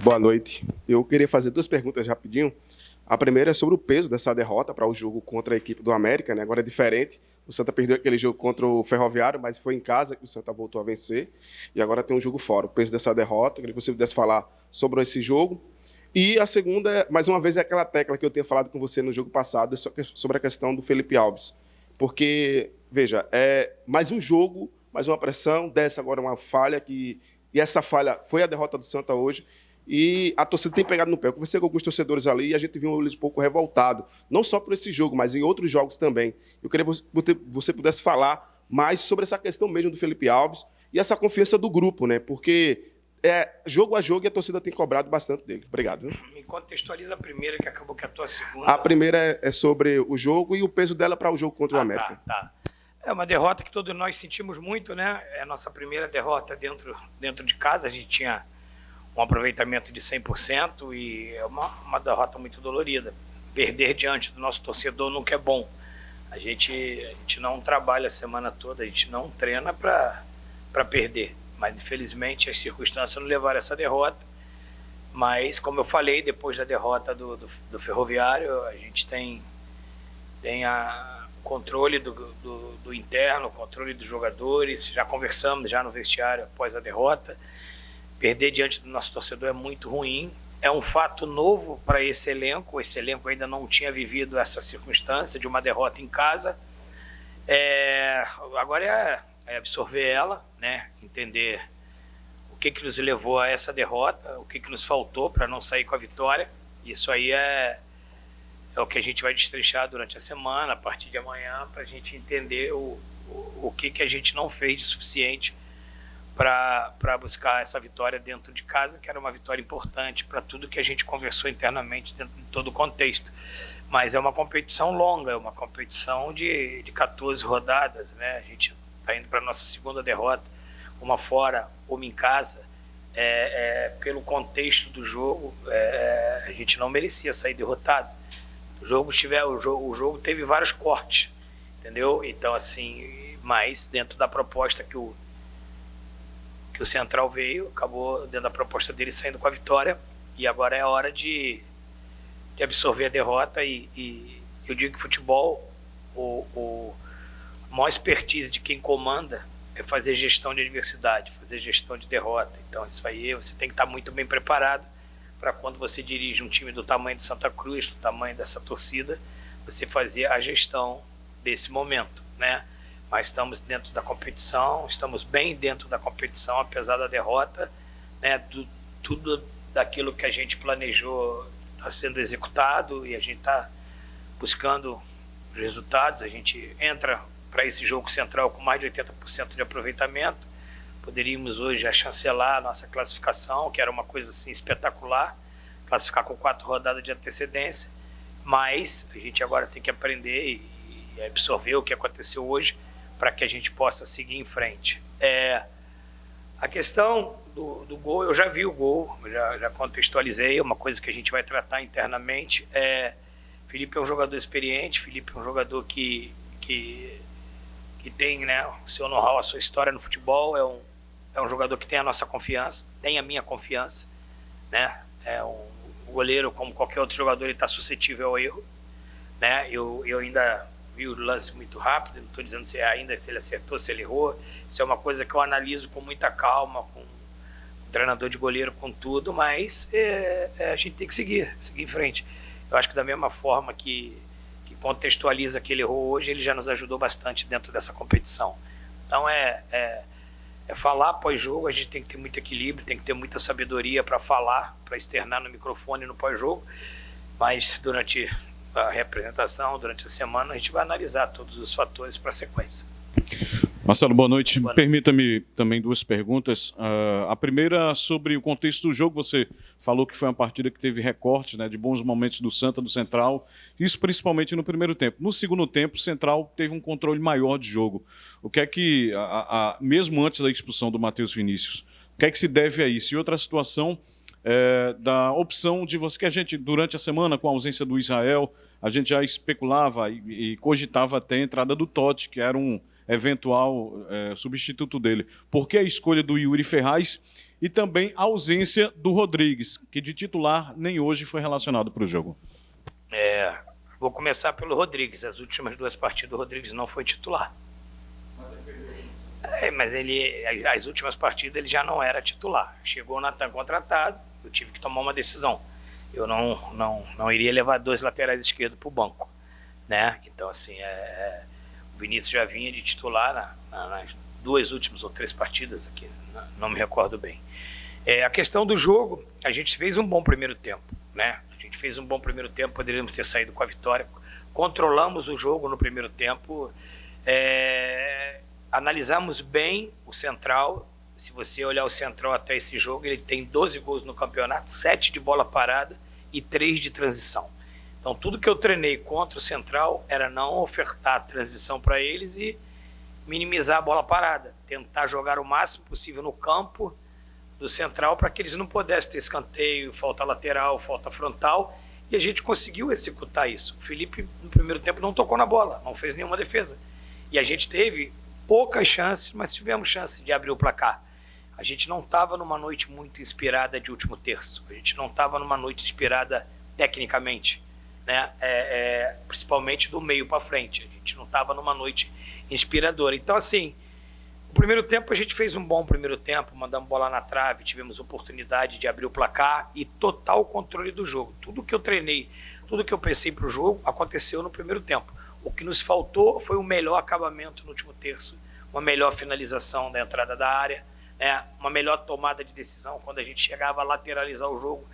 Boa noite. Eu queria fazer duas perguntas rapidinho. A primeira é sobre o peso dessa derrota para o jogo contra a equipe do América, né? Agora é diferente. O Santa perdeu aquele jogo contra o Ferroviário, mas foi em casa que o Santa voltou a vencer. E agora tem um jogo fora. O peso dessa derrota, eu queria que você pudesse falar sobre esse jogo. E a segunda, mais uma vez, é aquela tecla que eu tinha falado com você no jogo passado, sobre a questão do Felipe Alves. Porque, veja, é mais um jogo, mais uma pressão, dessa agora uma falha, e essa falha foi a derrota do Santa hoje. E a torcida tem pegado no pé. Eu conversei com alguns torcedores ali e a gente viu eles um pouco revoltado, não só por esse jogo, mas em outros jogos também. Eu queria que você pudesse falar mais sobre essa questão mesmo do Felipe Alves e essa confiança do grupo, né? Porque jogo a jogo e a torcida tem cobrado bastante dele. Obrigado. Viu? Me contextualiza a primeira, que acabou que a tua segunda. A primeira é sobre o jogo e o peso dela para o jogo contra o América. Tá. É uma derrota que todos nós sentimos muito, né? É a nossa primeira derrota dentro de casa. A gente tinha um aproveitamento de 100% e é uma derrota muito dolorida. Perder diante do nosso torcedor nunca é bom. A gente não trabalha a semana toda, a gente não treina para perder. Mas, infelizmente, as circunstâncias não levaram a essa derrota. Mas, como eu falei, depois da derrota do Ferroviário, a gente tem o controle do interno, o controle dos jogadores. Já conversamos já no vestiário após a derrota. Perder diante do nosso torcedor é muito ruim. É um fato novo para esse elenco. Esse elenco ainda não tinha vivido essa circunstância de uma derrota em casa. Agora é absorver ela, né? Entender o que nos levou a essa derrota, o que nos faltou para não sair com a vitória. Isso aí é o que a gente vai destrinchar durante a semana, a partir de amanhã, para a gente entender o que a gente não fez de suficiente para buscar essa vitória dentro de casa, que era uma vitória importante para tudo que a gente conversou internamente dentro de todo o contexto. Mas é uma competição longa, é uma competição de 14 rodadas, né? A gente está indo para a nossa segunda derrota, uma fora, uma em casa. Pelo contexto do jogo, a gente não merecia sair derrotado. O jogo teve vários cortes, entendeu? Então, assim, mas dentro da proposta que o Central veio, acabou dentro da proposta dele saindo com a vitória, e agora é a hora de absorver a derrota. E eu digo que futebol, a maior expertise de quem comanda é fazer gestão de adversidade, fazer gestão de derrota. Então isso aí você tem que estar muito bem preparado para quando você dirige um time do tamanho de Santa Cruz, do tamanho dessa torcida, você fazer a gestão desse momento, né? Mas estamos dentro da competição, estamos bem dentro da competição, apesar da derrota, né? Tudo daquilo que a gente planejou está sendo executado e a gente está buscando os resultados. A gente entra para esse jogo central com mais de 80% de aproveitamento. Poderíamos hoje já chancelar a nossa classificação, que era uma coisa assim espetacular, classificar com 4 rodadas de antecedência, mas a gente agora tem que aprender e absorver o que aconteceu hoje, para que a gente possa seguir em frente. A questão do gol, eu já vi o gol, já contextualizei, é uma coisa que a gente vai tratar internamente. Felipe é um jogador experiente, Felipe é um jogador que tem, né, o seu know-how, a sua história no futebol, é um jogador que tem a nossa confiança, tem a minha confiança, né? Um goleiro, como qualquer outro jogador, ele está suscetível ao erro, né? Eu ainda vi o lance muito rápido, não estou dizendo se ele acertou, se ele errou. Isso é uma coisa que eu analiso com muita calma, com o treinador de goleiro, com tudo, mas a gente tem que seguir em frente. Eu acho que da mesma forma que contextualiza que ele errou hoje, ele já nos ajudou bastante dentro dessa competição. Então falar pós-jogo, a gente tem que ter muito equilíbrio, tem que ter muita sabedoria para falar, para externar no microfone no pós-jogo, mas durante a representação, durante a semana, a gente vai analisar todos os fatores para a sequência. Marcelo, boa noite. Permita-me também duas perguntas. A primeira sobre o contexto do jogo. Você falou que foi uma partida que teve recortes, né, de bons momentos do Santa, do Central, isso principalmente no primeiro tempo. No segundo tempo, o Central teve um controle maior de jogo. O que é que, mesmo antes da expulsão do Matheus Vinícius, o que é que se deve a isso? E outra situação da opção de você, que a gente, durante a semana, com a ausência do Israel, a gente já especulava e cogitava até a entrada do Totti, que era um eventual substituto dele. Por que a escolha do Yuri Ferraz e também a ausência do Rodrigues, que de titular nem hoje foi relacionado para o jogo? Vou começar pelo Rodrigues. As últimas 2 partidas o Rodrigues não foi titular. Mas as últimas partidas ele já não era titular. Chegou o Natan contratado, eu tive que tomar uma decisão. Eu não iria levar 2 laterais esquerdos para o banco, né? Então, assim, o Vinícius já vinha de titular nas 2 últimas ou 3 partidas aqui, não me recordo bem. A questão do jogo, a gente fez um bom primeiro tempo, né? A gente fez um bom primeiro tempo, poderíamos ter saído com a vitória. Controlamos o jogo no primeiro tempo, analisamos bem o Central. Se você olhar o Central até esse jogo, ele tem 12 gols no campeonato, 7 de bola parada e 3 de transição. Então tudo que eu treinei contra o Central era não ofertar transição para eles e minimizar a bola parada, tentar jogar o máximo possível no campo do Central para que eles não pudessem ter escanteio, falta lateral, falta frontal, e a gente conseguiu executar isso. O Felipe no primeiro tempo não tocou na bola, não fez nenhuma defesa, e a gente teve poucas chances, mas tivemos chance de abrir o placar. A gente não estava numa noite muito inspirada de último terço, a gente não estava numa noite inspirada tecnicamente, né? Principalmente do meio para frente, a gente não estava numa noite inspiradora. Então, assim, o primeiro tempo a gente fez um bom primeiro tempo, mandamos bola na trave, tivemos oportunidade de abrir o placar e total controle do jogo. Tudo que eu treinei, tudo que eu pensei para o jogo aconteceu no primeiro tempo. O que nos faltou foi um melhor acabamento no último terço, uma melhor finalização da entrada da área, uma melhor tomada de decisão quando a gente chegava a lateralizar o jogo,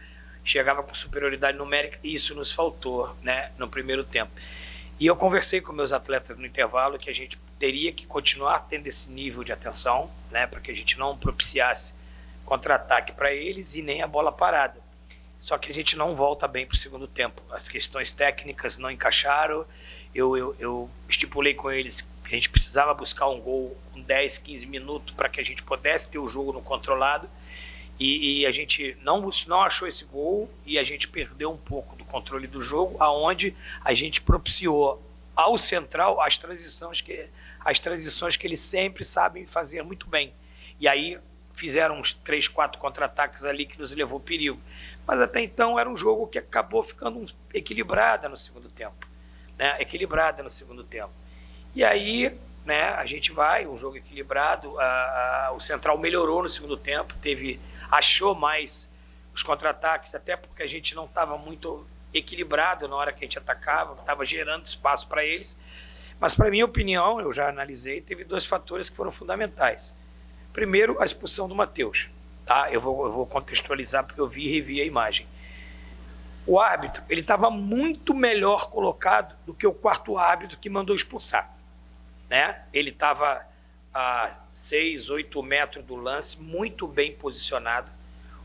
chegava com superioridade numérica, e isso nos faltou, né, no primeiro tempo. E eu conversei com meus atletas no intervalo que a gente teria que continuar tendo esse nível de atenção, né, para que a gente não propiciasse contra-ataque para eles e nem a bola parada. Só que a gente não volta bem para o segundo tempo. As questões técnicas não encaixaram. Eu estipulei com eles que a gente precisava buscar um gol com 10, 15 minutos para que a gente pudesse ter o jogo no controlado. E a gente não achou esse gol e a gente perdeu um pouco do controle do jogo, aonde a gente propiciou ao Central as transições que eles sempre sabem fazer muito bem. E aí fizeram uns 3, 4 contra-ataques ali que nos levou perigo. Mas até então era um jogo que acabou ficando equilibrada no segundo tempo, né? Equilibrada no segundo tempo. E aí, né, a gente vai, um jogo equilibrado, o Central melhorou no segundo tempo, achou mais os contra-ataques, até porque a gente não estava muito equilibrado na hora que a gente atacava, estava gerando espaço para eles. Mas, para minha opinião, eu já analisei, teve 2 fatores que foram fundamentais. Primeiro, a expulsão do Matheus. Tá? Eu vou contextualizar porque eu vi e revi a imagem. O árbitro, ele estava muito melhor colocado do que o quarto árbitro que mandou expulsar, né? Ele estava a 6, 8 metros do lance, muito bem posicionado.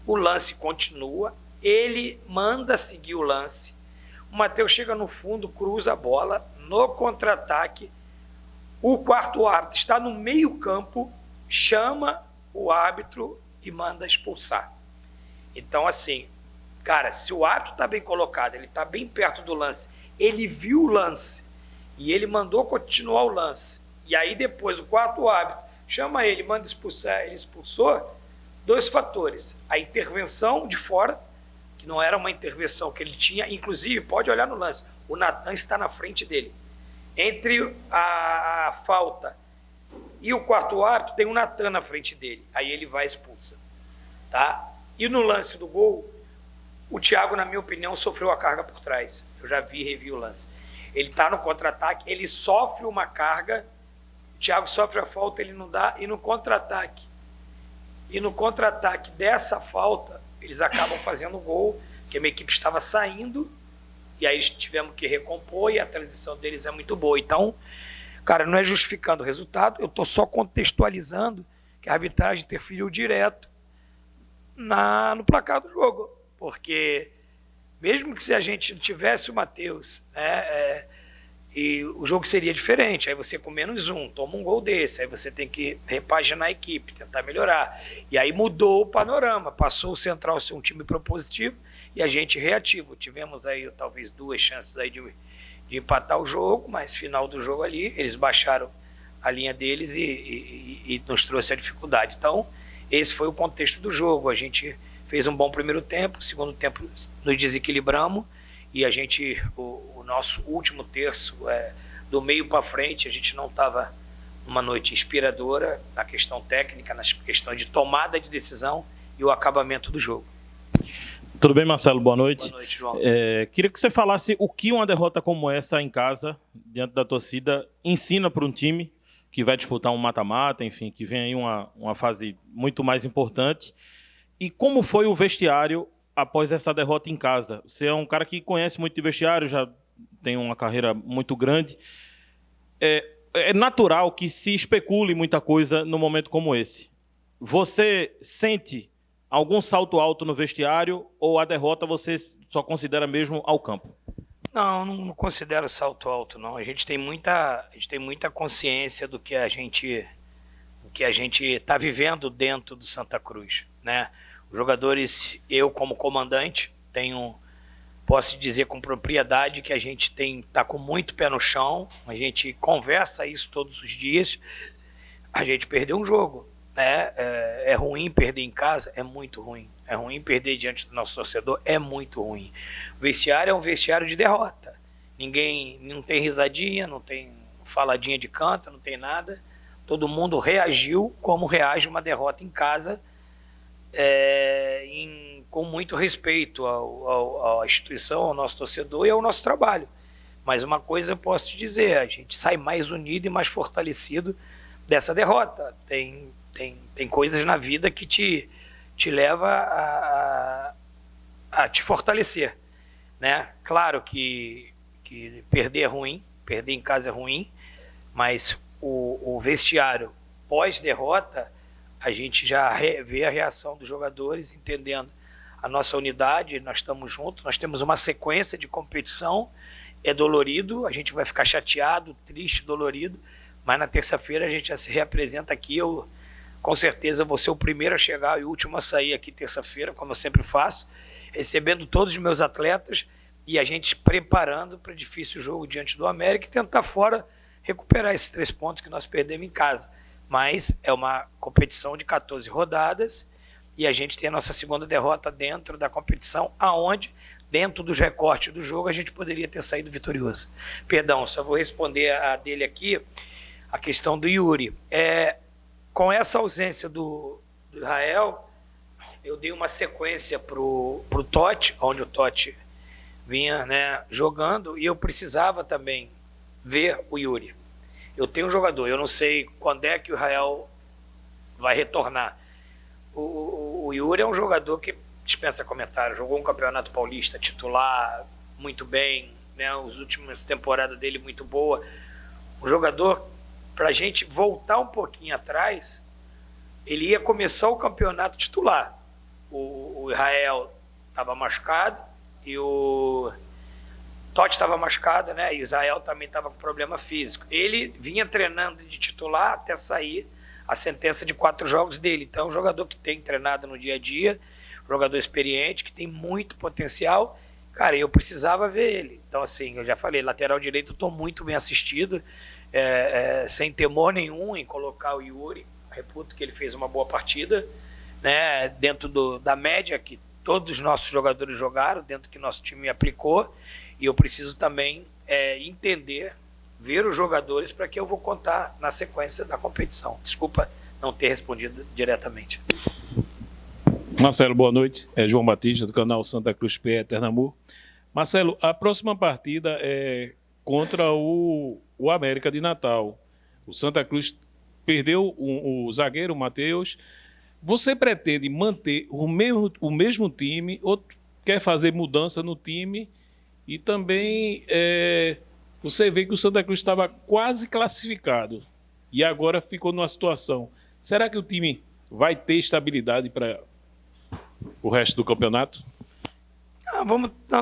O lance continua, ele manda seguir o lance. O Matheus chega no fundo, cruza a bola, no contra-ataque. O quarto árbitro está no meio campo, chama o árbitro e manda expulsar. Então, assim, cara, se o árbitro está bem colocado, ele está bem perto do lance, ele viu o lance e ele mandou continuar o lance, e aí depois o quarto árbitro chama ele, manda expulsar, ele expulsou, 2 fatores. A intervenção de fora, que não era uma intervenção que ele tinha, inclusive, pode olhar no lance, o Natan está na frente dele. Entre a falta e o quarto árbitro, tem o Natan na frente dele, aí ele vai expulsa. Tá? E no lance do gol, o Thiago, na minha opinião, sofreu a carga por trás. Eu já vi e revi o lance. Ele está no contra-ataque, ele sofre uma carga, o Thiago sofre a falta, ele não dá, e no contra-ataque dessa falta, eles acabam fazendo o gol, porque a minha equipe estava saindo, e aí tivemos que recompor, e a transição deles é muito boa. Então, cara, não é justificando o resultado, eu estou só contextualizando que a arbitragem interferiu direto no placar do jogo, porque mesmo que se a gente tivesse o Matheus, e o jogo seria diferente, aí você com -1 toma um gol desse, aí você tem que repaginar a equipe, tentar melhorar, e aí mudou o panorama, passou o Central a ser um time propositivo e a gente reativo. Tivemos aí talvez 2 chances aí de empatar o jogo, mas final do jogo ali eles baixaram a linha deles e nos trouxe a dificuldade. Então, esse foi o contexto do jogo. A gente fez um bom primeiro tempo, segundo tempo nos desequilibramos e a gente, o nosso último terço, do meio para frente, a gente não estava numa noite inspiradora na questão técnica, nas questões de tomada de decisão e o acabamento do jogo. Tudo bem, Marcelo? Boa noite. Boa noite, João. Queria que você falasse o que uma derrota como essa em casa, diante da torcida, ensina para um time que vai disputar um mata-mata, enfim, que vem aí uma fase muito mais importante. E como foi o vestiário após essa derrota em casa? Você é um cara que conhece muito de vestiário, já tem uma carreira muito grande. É natural que se especule muita coisa num momento como esse. Você sente algum salto alto no vestiário ou a derrota você só considera mesmo ao campo? Não considero salto alto, não. A gente tem muita consciência do que a gente está vivendo dentro do Santa Cruz, né? Os jogadores, eu como comandante, posso dizer com propriedade que a gente está com muito pé no chão, a gente conversa isso todos os dias. A gente perdeu um jogo, né? É ruim perder em casa, é muito ruim. É ruim perder diante do nosso torcedor, é muito ruim. O vestiário é um vestiário de derrota. Não tem risadinha, não tem faladinha de canto, não tem nada. Todo mundo reagiu como reage uma derrota em casa, com muito respeito à instituição, ao nosso torcedor e ao nosso trabalho. Mas uma coisa eu posso te dizer, a gente sai mais unido e mais fortalecido dessa derrota. Tem coisas na vida que te leva a te fortalecer, né? Claro que perder é ruim, perder em casa é ruim, mas o vestiário pós-derrota, a gente já vê a reação dos jogadores, entendendo a nossa unidade, nós estamos juntos, nós temos uma sequência de competição, é dolorido, a gente vai ficar chateado, triste, dolorido, mas na terça-feira a gente já se reapresenta aqui. Eu, com certeza, vou ser o primeiro a chegar e o último a sair aqui terça-feira, como eu sempre faço, recebendo todos os meus atletas e a gente preparando para o difícil jogo diante do América e tentar fora recuperar esses 3 pontos que nós perdemos em casa. Mas é uma competição de 14 rodadas e a gente tem a nossa segunda derrota dentro da competição, aonde, dentro dos recortes do jogo, a gente poderia ter saído vitorioso. Perdão, só vou responder a dele aqui, a questão do Yuri. Com essa ausência do Israel, eu dei uma sequência para o Totti, onde o Totti vinha, né, jogando, e eu precisava também ver o Yuri. Eu tenho um jogador, eu não sei quando é que o Israel vai retornar. O Yuri é um jogador que dispensa comentário, jogou um campeonato paulista titular muito bem, né, as últimas temporadas dele muito boa. Um jogador, para a gente voltar um pouquinho atrás, ele ia começar o campeonato titular. O Israel estava machucado e o Totti estava machucado, né? E o Israel também estava com problema físico. Ele vinha treinando de titular até sair a sentença de 4 jogos dele. Então, um jogador que tem treinado no dia a dia, um jogador experiente, que tem muito potencial. Cara, eu precisava ver ele. Então, assim, eu já falei, lateral direito, estou muito bem assistido, sem temor nenhum em colocar o Yuri. Reputo que ele fez uma boa partida, né? Dentro da média que todos os nossos jogadores jogaram, dentro que nosso time aplicou. E eu preciso também entender, ver os jogadores para que eu vou contar na sequência da competição. Desculpa não ter respondido diretamente. Marcelo, boa noite. É João Batista, do canal Santa Cruz PE Eternamur. Marcelo, a próxima partida é contra o América de Natal. O Santa Cruz perdeu o zagueiro, o Matheus. Você pretende manter o mesmo time ou quer fazer mudança no time? E também você vê que o Santa Cruz estava quase classificado e agora ficou numa situação. Será que o time vai ter estabilidade para o resto do campeonato?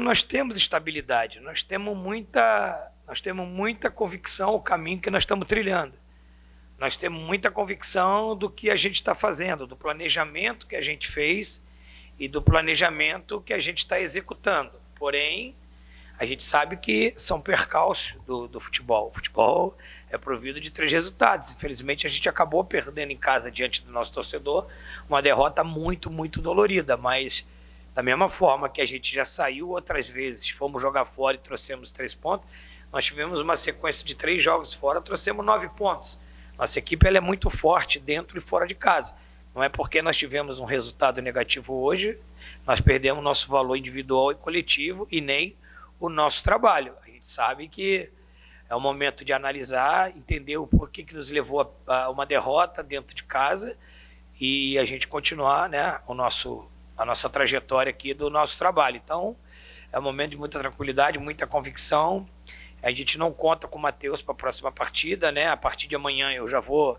Nós temos estabilidade, nós temos muita convicção no caminho que nós estamos trilhando. Nós temos muita convicção do que a gente está fazendo, do planejamento que a gente fez e do planejamento que a gente está executando. Porém, a gente sabe que são percalços do futebol. O futebol é provido de 3 resultados. Infelizmente, a gente acabou perdendo em casa diante do nosso torcedor, uma derrota muito, muito dolorida, mas da mesma forma que a gente já saiu outras vezes, fomos jogar fora e trouxemos 3 pontos, nós tivemos uma sequência de 3 jogos fora, trouxemos 9 pontos. Nossa equipe ela é muito forte dentro e fora de casa. Não é porque nós tivemos um resultado negativo hoje, nós perdemos nosso valor individual e coletivo e nem o nosso trabalho. A gente sabe que é o momento de analisar, entender o porquê que nos levou a uma derrota dentro de casa e a gente continuar, né, a nossa trajetória aqui do nosso trabalho. Então, é um momento de muita tranquilidade, muita convicção. A gente não conta com o Matheus para a próxima partida, né? A partir de amanhã eu já vou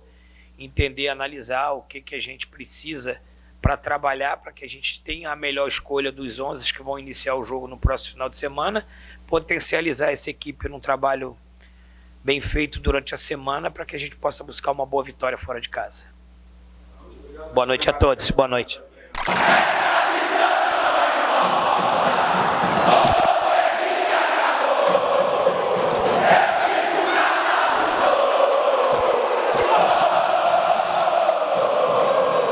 entender, analisar o que a gente precisa para trabalhar, para que a gente tenha a melhor escolha dos 11 que vão iniciar o jogo no próximo final de semana, potencializar essa equipe num trabalho bem feito durante a semana para que a gente possa buscar uma boa vitória fora de casa. Boa noite a todos. Boa noite.